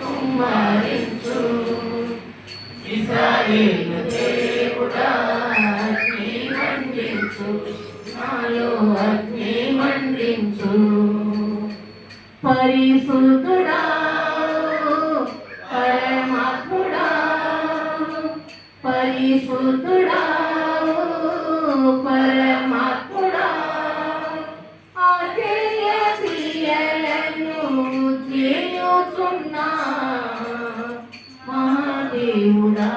కుమ్మరించు ఇశ్రాయేలు దేవుడా అగ్ని మండించు నాలో అగ్ని మండించు పరిశుద్ధుడా పరమాత్ముడా పరిశుద్ధుడా పరమాత్ముడా ఆశ్చర్య క్రియలను చేయుచున్నా మహాదేవుడా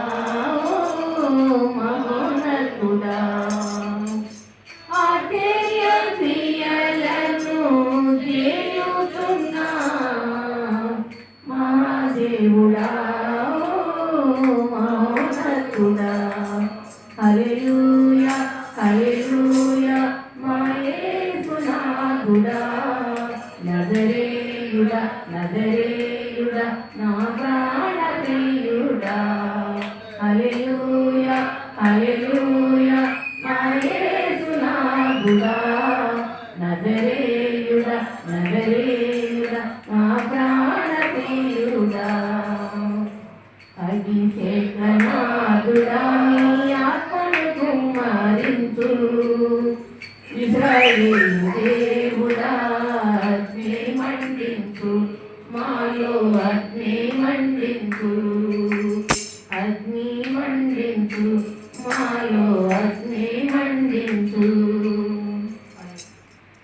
మహోన్నతుడా ఆశ్చర్య క్రియలను చేయుచున్నా మహాదేవుడా మహోన్నతుడా హల్లెలూయా హల్లెలూయా మా యేసునాథుడా నజరేయుడా నజరేయుడా నా ప్రాణప్రియుడా హల్లెలూయా హల్లెలూయా మా యేసునాథుడా నజరేయుడా నజరేయుడా నా ప్రాణప్రియుడా అభిషేకనాథుడా నీ ఆత్మను కుమ్మరించు ఇశ్రాయేలు దేవుడా అగ్ని మండించు మాలో అగ్ని